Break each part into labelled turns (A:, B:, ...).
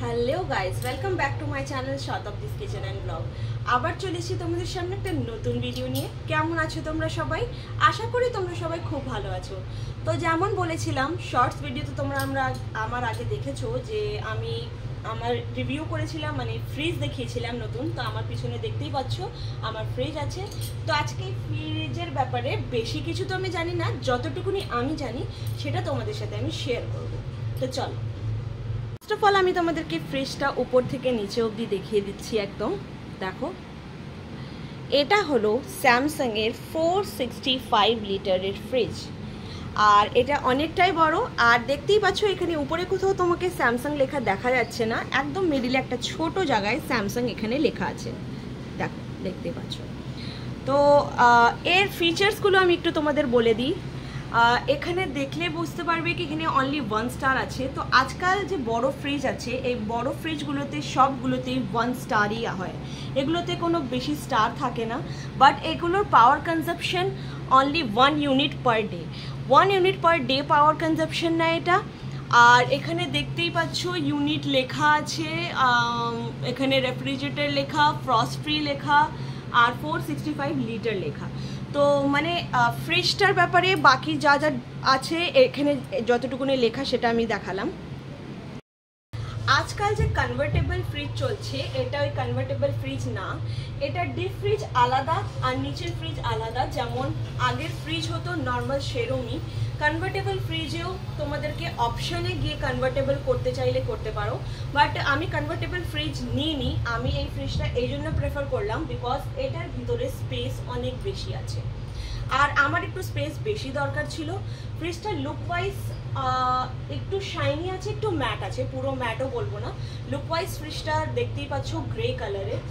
A: Hello guys, welcome back to my channel Shatabdi's kitchen and blog. আবার চলে এসেছি তোমাদের সামনে একটা নতুন ভিডিও নিয়ে। কেমন আছো তোমরা সবাই? আশা করি তোমরা সবাই খুব ভালো আছো। তো যেমন বলেছিলাম, শর্টস ভিডিওতে তোমরা আমার আগে দেখেছো যে আমি আমার রিভিউ করেছিলাম, মানে ফ্রিজ দেখিয়েছিলাম নতুন। তো আমার পিছনে দেখতেই পাচ্ছ আমার ফ্রিজ আছে। তো আজকে ফ্রিজের ব্যাপারে বেশি কিছু তো আমি জানি না, যতটুকুনি আমি জানি সেটা তোমাদের সাথে আমি শেয়ার করব। তো চলো, ফার্স্ট অফ অল আমি তোমাদেরকে ফ্রিজটা উপর থেকে নিচে অবধি দেখিয়ে দিচ্ছি। একদম দেখো, এটা হলো স্যামসাংয়ের 465 লিটারের ফ্রিজ, আর এটা অনেকটাই বড়। আর দেখতেই পাচ্ছ এখানে উপরে কোথাও তোমাকে স্যামসাং লেখা দেখা যাচ্ছে না, একদম মিডিলে একটা ছোট জায়গায় স্যামসাং এখানে লেখা আছে, দেখো দেখতে পাচ্ছ। তো এর ফিচার্সগুলো আমি একটু তোমাদের বলে দিই। এখানে দেখলে বুঝতে পারবে কি এখানে অনলি 1 স্টার আছে। তো আজকাল যে বড় ফ্রিজ আছে, এই বড় ফ্রিজগুলোতে সবগুলোতেই 1 স্টারই হয়, এগুলোতে কোনো বেশি স্টার থাকে না। বাট এগুলোর power consumption only 1 unit per day, 1 unit per day power consumption নেয় এটা। আর এখানে দেখতেই পাচ্ছ ইউনিট লেখা আছে, এখানে রেফ্রিজারেটর লেখা, ফ্রস্ট ফ্রি লেখা, আর 465 লিটার লেখা। তো মানে ফ্রিজটার ব্যাপারে বাকি যা যা আছে এখানে যতটুকুনি লেখা সেটা আমি দেখালাম। আজকাল যে কনভার্টেবল ফ্রিজ চলছে, এটা ওই কনভার্টেবল ফ্রিজ না, এটা ডিপ ফ্রিজ আলাদা আর নিচের ফ্রিজ আলাদা। যেমন আগের ফ্রিজ হতো নর্মাল সেরকমই, কনভার্টেবল ফ্রিজেও তোমাদেরকে অপশানে গিয়ে কনভার্টেবল করতে চাইলে করতে পারো। বাট আমি কনভার্টেবল ফ্রিজ নিইনি, আমি এই ফ্রিজটা এই জন্য প্রেফার করলাম বিকজ এটার ভিতরে স্পেস অনেক বেশি আছে, আর আমার একটু স্পেস বেশি দরকার ছিল। ফ্রিজটা লুক ওয়াইজ একটু শাইনি আছে, একটু ম্যাট আছে, পুরো ম্যাটও বলবো না। লুক ওয়াইজ ফ্রিজটা দেখতেই পাচ্ছ গ্রে কালারের,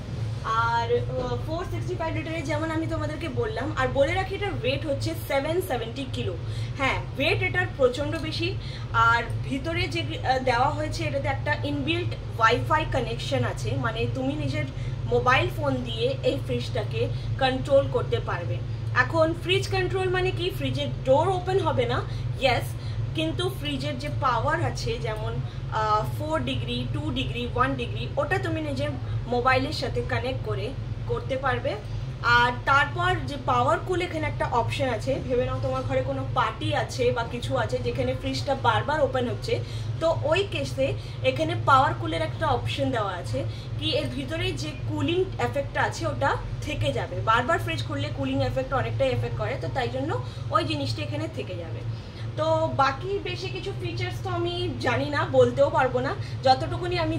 A: আর 465 লিটারের যেমন আমি তোমাদেরকে বললাম। আর বলে রাখি এটার ওয়েট হচ্ছে 770 কিলো। হ্যাঁ, ওয়েট এটার প্রচণ্ড বেশি। আর ভিতরে যে দেওয়া হয়েছে এটাতে একটা ইনবিল্ট ওয়াইফাই কানেকশন আছে, মানে তুমি নিজের মোবাইল ফোন দিয়ে এই ফ্রিজটাকে কন্ট্রোল করতে পারবে। এখন ফ্রিজ কন্ট্রোল মানে কি, ফ্রিজের ডোর ওপেন হবে না, ইয়েস, কিন্তু ফ্রিজের যে পাওয়ার আছে যেমন 4 ডিগ্রি, 2 ডিগ্রি, 1 ডিগ্রি, ওটা তুমি নিজের মোবাইলের সাথে কানেক্ট করতে পারবে। আর তারপর যে পাওয়ার কুল এখানে একটা অপশন আছে। ভেবে নাও তোমার ঘরে কোনো পার্টি আছে বা কিছু আছে যেখানে ফ্রিজটা বারবার ওপেন হচ্ছে, তো ওই কেসে এখানে পাওয়ার কুলের একটা অপশন দেওয়া আছে কি এর ভিতরে যে কুলিং এফেক্টটা আছে ওটা থেকে যাবে। বারবার ফ্রিজ খুললে কুলিং এফেক্ট অনেকটাই এফেক্ট করে, তো তাই জন্য ওই জিনিসটা এখানে থেকে যাবে। তো বাকি বেশি কিছু ফিচার্স তো আমি জানি না, বলতেও পারবো না। যতটুকুনি আমি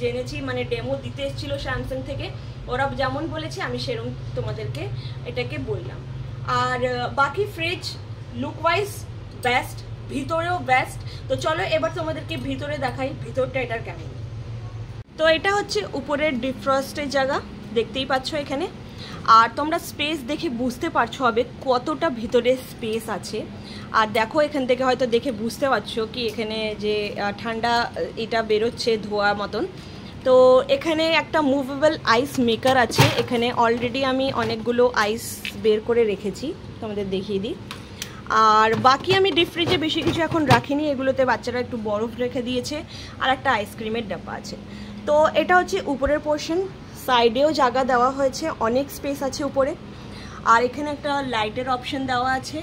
A: জেনেছি মানে ডেমো দিতে এসেছিল স্যামসাং থেকে, ওরা যেমন বলেছে আমি সেরকম তোমাদেরকে এটাকে বললাম। আর বাকি ফ্রিজ লুক ওয়াইজ বেস্ট, ভিতরেও বেস্ট। তো চলো এবার তোমাদেরকে ভিতরে দেখাই ভিতরটা এটার কেমন। তো এটা হচ্ছে উপরের ডিফ্রস্টের জায়গা, দেখতেই পাচ্ছ এখানে। আর তোমরা স্পেস দেখে বুঝতে পারছো হবে কতটা ভিতরে স্পেস আছে। আর দেখো এখান থেকে হয়তো দেখে বুঝতে পারছো কি এখানে যে ঠান্ডা এটা বেরোচ্ছে ধোয়া মতন। তো এখানে একটা মুভেবল আইস মেকার আছে, এখানে অলরেডি আমি অনেকগুলো আইস বের করে রেখেছি, তোমাদের দেখিয়ে দিই। আর বাকি আমি ডিপ ফ্রিজে বেশি কিছু এখন রাখিনি, এগুলোতে বাচ্চারা একটু বরফ রেখে দিয়েছে, আর একটা আইসক্রিমের ডাব্বা আছে। তো এটা হচ্ছে উপরের পোর্শন, সাইডেও জায়গা দেওয়া হয়েছে, অনেক স্পেস আছে উপরে। আর এখানে একটা লাইটের অপশন দেওয়া আছে।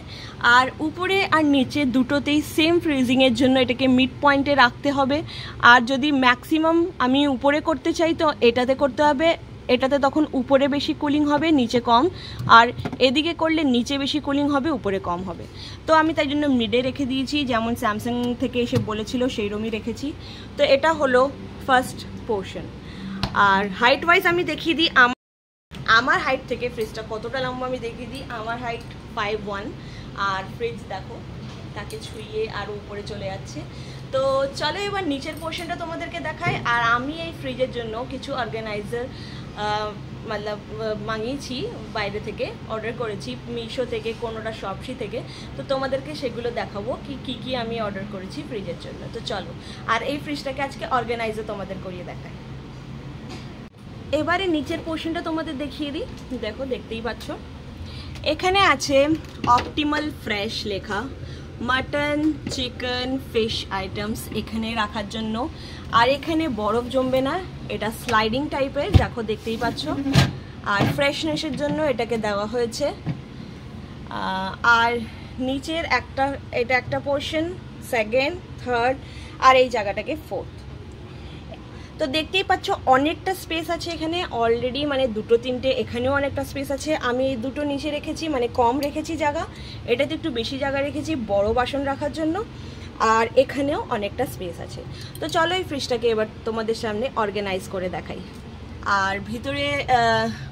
A: আর উপরে আর নিচে দুটোতেই সেম ফ্রিজিংয়ের জন্য এটাকে মিড পয়েন্টে রাখতে হবে। আর যদি ম্যাক্সিমাম আমি উপরে করতে চাই তো এটাতে করতে হবে, এটাতে তখন উপরে বেশি কুলিং হবে নিচে কম, আর এদিকে করলে নিচে বেশি কুলিং হবে উপরে কম হবে। তো আমি তাই জন্য মিডে রেখে দিয়েছি, যেমন স্যামসাং থেকে এসে বলেছিল সেইরকমই রেখেছি। তো এটা হলো ফার্স্ট পোর্শন। আর হাইট ওয়াইজ আমি দেখিয়ে দিই আমার হাইট থেকে ফ্রিজটা কতটা লম্বা আমি দেখিয়ে দিই। আমার হাইট 5'1", আর ফ্রিজ দেখো তাকে ছুঁয়ে আরও উপরে চলে যাচ্ছে। তো চলো এবার নিচের পোর্শনটা তোমাদেরকে দেখাই। আর আমি এই ফ্রিজের জন্য কিছু অর্গানাইজার মতলব মাঙিয়েছি, বাইরে থেকে অর্ডার করেছি, মিশো থেকে, কোনোটা শপসি থেকে। তো তোমাদেরকে সেগুলো দেখাবো কি কি আমি অর্ডার করেছি ফ্রিজের জন্য। তো চলো, আর এই ফ্রিজটাকে আজকে অর্গানাইজার তোমাদের করিয়ে দেখাই। এবারে নিচের পোর্শনটা তোমাদের দেখিয়ে দিই, দেখো দেখতেই পাচ্ছ এখানে আছে অপটিমাল ফ্রেশ লেখা, মাটন, চিকেন, ফিশ আইটেমস এখানে রাখার জন্য। আর এখানে বরফ জমবে না, এটা স্লাইডিং টাইপের, দেখো দেখতেই পাচ্ছ। আর ফ্রেশনেসের জন্য এটাকে দেওয়া হয়েছে। আর নিচের এটা একটা পোর্শন, সেকেন্ড, থার্ড, আর এই জায়গাটাকে ফোর্থ। তো দেখতেই পাচ্ছ অনেকটা স্পেস আছে এখানে অলরেডি, মানে দুটো তিনটে এখানেও অনেকটা স্পেস আছে। আমি দুটো নিচে রেখেছি, মানে কম রেখেছি জায়গা, এটাতে একটু বেশি জায়গা রেখেছি বড় বাসন রাখার জন্য। আর এখানেও অনেকটা স্পেস আছে। তো চলো এই ফ্রিজটাকে এবার তোমাদের সামনে অর্গানাইজ করে দেখাই। আর ভিতরে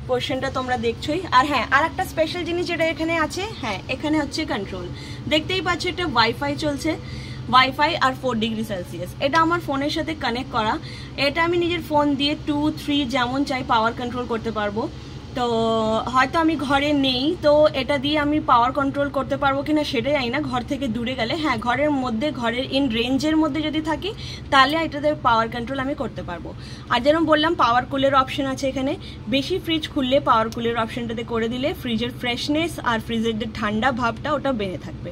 A: পোর্শনটা তোমরা দেখছোই। আর হ্যাঁ, আর একটা স্পেশাল জিনিস যেটা এখানে আছে, হ্যাঁ এখানে হচ্ছে কন্ট্রোল। দেখতেই পাচ্ছ এটা ওয়াইফাই চলছে, ওয়াইফাই আর 4 ডিগ্রি সেলসিয়াস। এটা আমার ফোনের সাথে কানেক্ট করা। এটা আমি নিজের ফোন দিয়ে 2, 3 যেমন চাই পাওয়ার কন্ট্রোল করতে পারবো। তো হয়তো আমি ঘরে নেই, তো এটা দিয়ে আমি পাওয়ার কন্ট্রোল করতে পারবো কিনা সেটাই জানি না। ঘর থেকে দূরে গেলে হ্যাঁ, ঘরের মধ্যে, ঘরের ইন রেঞ্জের মধ্যে যদি থাকি তাহলে এটাতে পাওয়ার কন্ট্রোল আমি করতে পারবো। আর যেরকম বললাম পাওয়ার কুলের অপশন আছে এখানে। বেশি ফ্রিজ খুললে পাওয়ার কুলের অপশনটাতে করে দিলে ফ্রিজের ফ্রেশনেস আর ফ্রিজের যে ঠান্ডা ভাবটা ওটা বেড়ে থাকবে।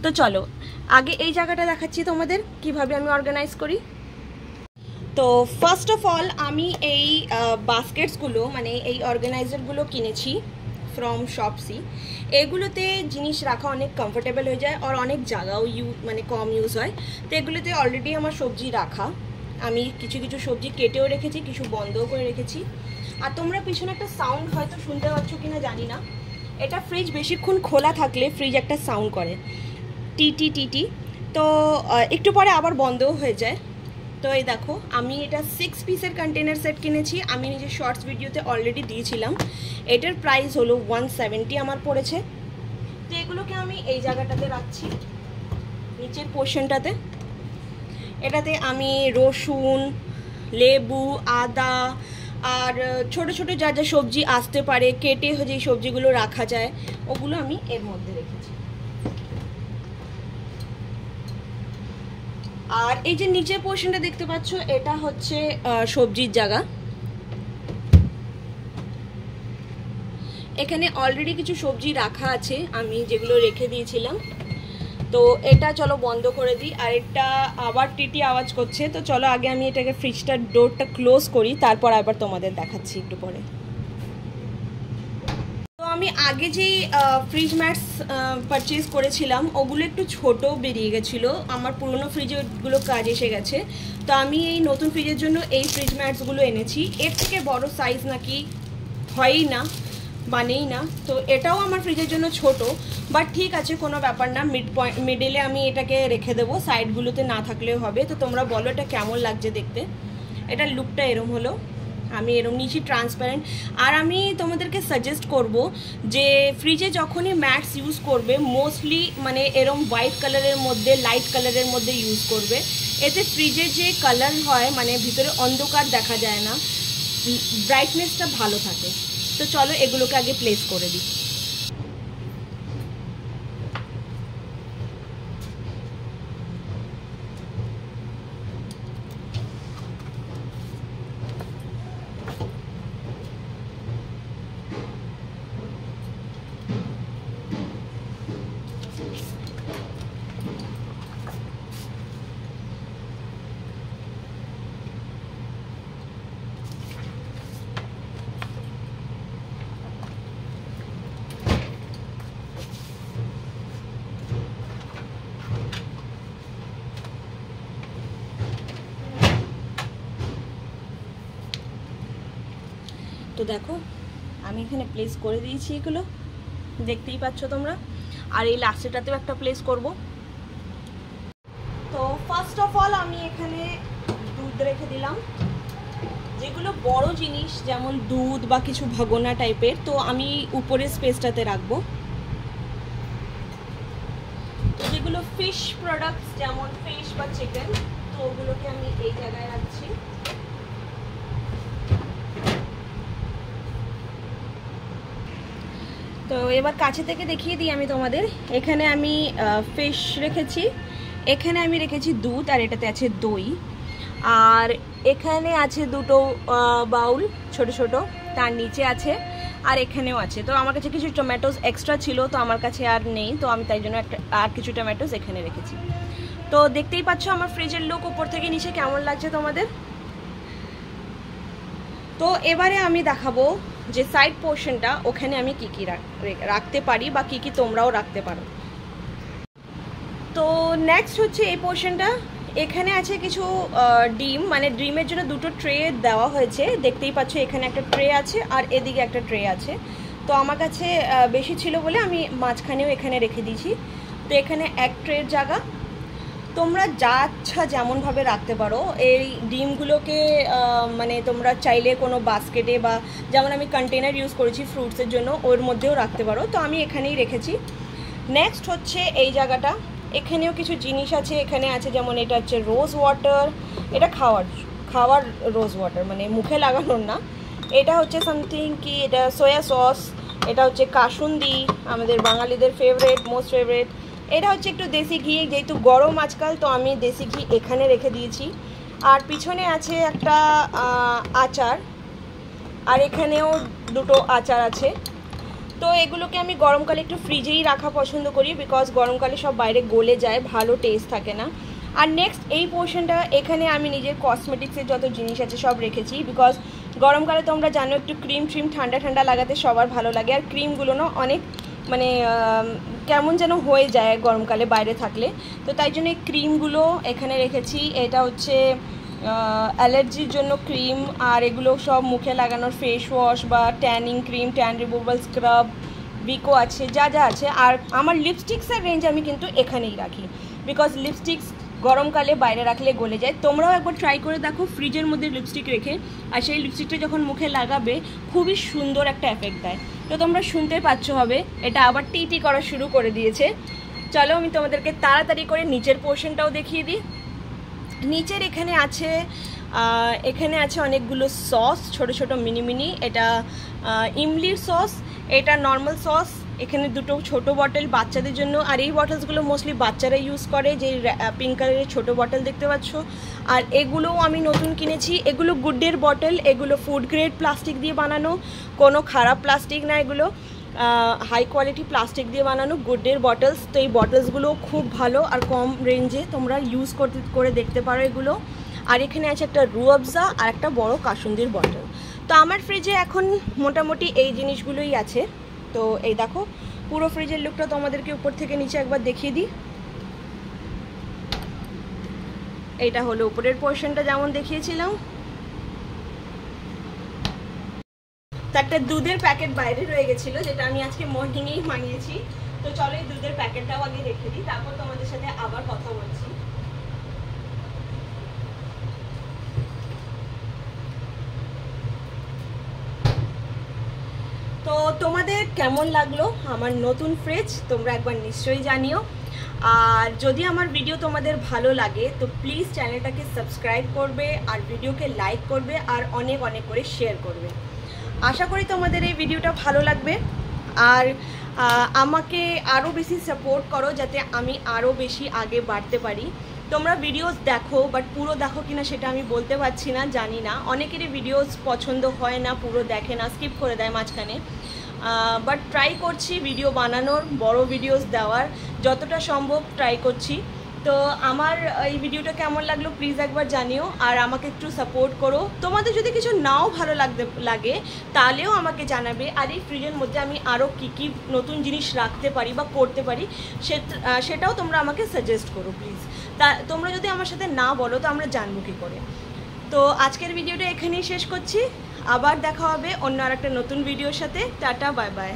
A: তো চলো আগে এই জায়গাটা দেখাচ্ছি তোমাদের কিভাবে আমি অর্গানাইজ করি। তো ফার্স্ট অফ অল আমি এই বাস্কেটসগুলো, মানে এই অর্গানাইজারগুলো কিনেছি ফ্রম শপসি। এগুলোতে জিনিস রাখা অনেক কমফোর্টেবল হয়ে যায় আর অনেক জায়গাও মানে কম ইউজ হয়। তো এগুলোতে অলরেডি আমার সবজি রাখা, আমি কিছু কিছু সবজি কেটেও রেখেছি, কিছু বন্ধও করে রেখেছি। আর তোমরা পিছনে একটা সাউন্ড হয়তো শুনতে পাচ্ছ কিনা জানি না। এটা ফ্রিজ বেশিক্ষণ খোলা থাকলে ফ্রিজ একটা সাউন্ড করে, টিটি টিটি। তো একটু পরে আবার বন্ধও হয়ে যায়। তো এই দেখো আমি এটা 6 পিসের কন্টেনার সেট কিনেছি। আমি নিজের শর্টস ভিডিওতে অলরেডি দিয়েছিলাম। এটার প্রাইস হলো 170 আমার পড়েছে। তো এগুলোকে আমি এই জায়গাটাতে রাখছি, নিচের পোর্শনটাতে। এটাতে আমি রসুন, লেবু, আদা আর ছোট ছোট যা যা সবজি আসতে পারে কেটে যে সবজিগুলো রাখা যায় ওগুলো আমি এর মধ্যে রেখেছি। আর এই যে নিচের পোর্শনটা দেখতে পাচ্ছ এটা হচ্ছে সবজির জায়গা। এখানে অলরেডি কিছু সবজি রাখা আছে আমি যেগুলো রেখে দিয়েছিলাম। তো এটা চলো বন্ধ করে দিই। আর এটা আবার টিটি আওয়াজ করছে। তো চলো আগে আমি এটাকে ফ্রিজটার ডোরটা ক্লোজ করি, তারপর আবার তোমাদের দেখাচ্ছি একটু পরে। তো আমি আগে যেই ফ্রিজ ম্যাটস পারচেজ করেছিলাম ওগুলো একটু ছোট বেরিয়ে গেছিলো, আমার পুরনো ফ্রিজে ওগুলো কাজ এসে গেছে। তো আমি এই নতুন ফ্রিজের জন্য এই ফ্রিজ ম্যাটসগুলো এনেছি। এর থেকে বড় সাইজ নাকি হয়ই না, বানেই না। তো এটাও আমার ফ্রিজের জন্য ছোট, বাট ঠিক আছে কোনো ব্যাপার না। মিডলে আমি এটাকে রেখে দেবো, সাইডগুলোতে না থাকলেও হবে। তো তোমরা বলো এটা কেমন লাগছে দেখতে। এটার লুকটা এরম হলো, আমি এরম নিচে ট্রান্সপারেন্ট। আর আমি তোমাদেরকে সাজেস্ট করব যে ফ্রিজে যখনই ম্যাটস ইউজ করবে মোস্টলি মানে এরম হোয়াইট কালারের মধ্যে, লাইট কালারের মধ্যে ইউজ করবে। এতে ফ্রিজের যে কালার হয় মানে ভিতরে অন্ধকার দেখা যায় না, ব্রাইটনেসটা ভালো থাকে। তো চলো এগুলোকে আগে প্লেস করে দিই। তো দেখো আমি এখানে প্লেস করে দিয়েছি, এগুলো দেখতেই পাচ্ছ তোমরা। আর এই লাস্টেটাতেও একটা প্লেস করব। তো ফার্স্ট অফ অল আমি এখানে দুধ রেখে দিলাম, যেগুলো বড় জিনিস যেমন দুধ বা কিছু ভাগোনা টাইপের, তো আমি উপরের স্পেসটাতে রাখবো। তো যেগুলো ফিশ প্রোডাক্টস যেমন ফিশ বা চিকেন, তো ওগুলোকে আমি এই জায়গায় রাখছি। তো এবার কাছে থেকে দেখিয়ে দিই আমি তোমাদের। এখানে আমি ফিশ রেখেছি, এখানে আমি রেখেছি দুধ, আর এটাতে আছে দই। আর এখানে আছে দুটো বাউল ছোট ছোট, তার নিচে আছে আর এখানেও আছে। তো আমার কাছে কিছু টমেটোস এক্সট্রা ছিল, তো আমার কাছে আর নেই, তো আমি তাই জন্য আর কিছু টমেটোস এখানে রেখেছি। তো দেখতেই পাচ্ছ আমার ফ্রিজের লুক উপর থেকে নিচে কেমন লাগছে তোমাদের। তো এবারে আমি দেখাবো যে সাইড পোর্শনটা, ওখানে আমি কি কি রাখতে পারি বা কি কি তোমরাও রাখতে পারো। তো নেক্সট হচ্ছে এই পোর্শনটা, এখানে আছে কিছু ডিম, মানে ডিমের জন্য দুটো ট্রে দেওয়া হয়েছে, দেখতেই পাচ্ছ এখানে একটা ট্রে আছে আর এদিকে একটা ট্রে আছে। তো আমার কাছে বেশি ছিল বলে আমি মাঝখানেও এখানে রেখে দিয়েছি। তো এখানে এক ট্রের জায়গা, তোমরা যা ইচ্ছা যেমনভাবে রাখতে পারো। এই ডিমগুলোকে মানে তোমরা চাইলে কোনো বাস্কেটে বা যেমন আমি কন্টেনার ইউজ করেছি ফ্রুটসের জন্য, ওর মধ্যেও রাখতে পারো। তো আমি এখানেই রেখেছি। নেক্সট হচ্ছে এই জায়গাটা, এখানেও কিছু জিনিস আছে। এখানে আছে যেমন এটা হচ্ছে রোজ ওয়াটার, এটা খাওয়ার রোজ ওয়াটার, মানে মুখে লাগানোর না। এটা হচ্ছে সামথিং কি, এটা সয়া সস, এটা হচ্ছে কাসুন্দি, আমাদের বাঙালিদের ফেভারেট, মোস্ট ফেভারেট। এটা হচ্ছে একটু দেশি ঘি, যেহেতু গরম আজকাল, তো আমি দেশি ঘি এখানে রেখে দিয়েছি। আর পিছনে আছে একটা আচার, আর এখানেও দুটো আচার আছে। তো এগুলোকে আমি গরমকালে একটু ফ্রিজেই রাখা পছন্দ করি, বিকজ গরমকালে সব বাইরে গলে যায়, ভালো টেস্ট থাকে না। আর নেক্সট এই পোর্শনটা, এখানে আমি নিজের কসমেটিক্সের যত জিনিস আছে সব রেখেছি, বিকজ গরমকালে তোমরা জানো একটু ক্রিম ঠান্ডা ঠান্ডা লাগাতে সবার ভালো লাগে। আর ক্রিমগুলো না অনেক মানে কেমন যেন হয়ে যায় গরমকালে বাইরে থাকলে, তো তাই জন্য এই ক্রিমগুলো এখানে রেখেছি। এটা হচ্ছে অ্যালার্জির জন্য ক্রিম, আর এগুলো সব মুখে লাগানোর ফেস ওয়াশ বা tanning cream, tan removal scrub, বিকো আছে, যা যা আছে। আর আমার লিপস্টিক্সের রেঞ্জ আমি কিন্তু এখানেই রাখি, বিকজ লিপস্টিক্স গরমকালে বাইরে রাখলে গলে যায়। তোমরাও একবার ট্রাই করে দেখো ফ্রিজের মধ্যে লিপস্টিক রেখে, আর সেই লিপস্টিকটা যখন মুখে লাগাবে খুবই সুন্দর একটা এফেক্ট দেয়। তো তোমরা শুনতে পাচ্ছ হবে এটা আবার টি করা শুরু করে দিয়েছে। চলো আমি তোমাদেরকে তাড়াতাড়ি করে নিচের পোর্শনটাও দেখিয়ে দিই। নিচের এখানে আছে অনেকগুলো সস, ছোট ছোট মিনি। এটা ইমলির সস, এটা নর্মাল সস। এখানে দুটো ছোট বটল বাচ্চাদের জন্য, আর এই বটলসগুলো মোস্টলি বাচ্চারা ইউজ করে, যে পিঙ্ক কালারের ছোট বটল দেখতে পাচ্ছ। আর এগুলোও আমি নতুন কিনেছি, এগুলো গুডের বটল, এগুলো ফুড গ্রেড প্লাস্টিক দিয়ে বানানো, কোনো খারাপ প্লাস্টিক না, এগুলো হাই কোয়ালিটি প্লাস্টিক দিয়ে বানানো গুডের বটলস। তো এই বটলসগুলো খুব ভালো আর কম রেঞ্জে, তোমরা ইউজ করে দেখতে পারো এগুলো। আর এখানে আছে একটা রুয়াবজা আর একটা বড় কাসুন্দির বটল। তো আমার ফ্রিজে এখন মোটামুটি এই জিনিসগুলোই আছে। তো এই দেখো পুরো ফ্রিজের লুকটা তোমাদেরকে উপর থেকে নিচে একবার দেখিয়ে দিই। এইটা হলো উপরের পোর্শনটা যেমন দেখিয়েছিলাম। তো একটা দুধের প্যাকেট বাইরে রয়ে গেছিলো, যেটা আমি আজকে মর্নিংয়েই মাঙিয়েছি। তো চলো এই দুধের প্যাকেটটাও আগে রেখে দিই, তারপর তোমাদের সাথে আবার কথা বলছি। তো তোমাদের কেমন লাগলো আমার নতুন ফ্রিজ, তোমরা একবার নিশ্চয়ই জানিও। আর যদি আমার ভিডিও তোমাদের ভালো লাগে তো প্লিজ চ্যানেলটাকে সাবস্ক্রাইব করবে, আর ভিডিওকে লাইক করবে, আর অনেক অনেক করে শেয়ার করবে। আশা করি তোমাদের এই ভিডিওটা ভালো লাগবে, আর আমাকে আরও বেশি সাপোর্ট করো, যাতে আমি আরও বেশি আগে বাড়তে পারি। তোমরা ভিডিওস দেখো, বাট পুরো দেখো কিনা সেটা আমি বলতে পারছি না, জানি না। অনেকেরই ভিডিওস পছন্দ হয় না, পুরো দেখে না, স্কিপ করে দেয় মাঝখানে। বাট ট্রাই করছি ভিডিও বানানোর, বড় ভিডিওস দেওয়ার, যতটা সম্ভব ট্রাই করছি। তো আমার এই ভিডিওটা কেমন লাগলো প্লিজ একবার জানিও, আর আমাকে একটু সাপোর্ট করো। তোমাদের যদি কিছু নাও ভালো লাগে তাহলেও আমাকে জানাবে, আর এই ফ্রিজের মধ্যে আমি আরও কী নতুন জিনিস রাখতে পারি বা করতে পারি সেটাও তোমরা আমাকে সাজেস্ট করো প্লিজ। তোমরা যদি আমার সাথে না বলো তো আমরা জানবো কী করে। তো আজকের ভিডিওটা এখানেই শেষ করছি, আবার দেখা হবে অন্য আর একটা নতুন ভিডিওর সাথে। Tata, bye bye.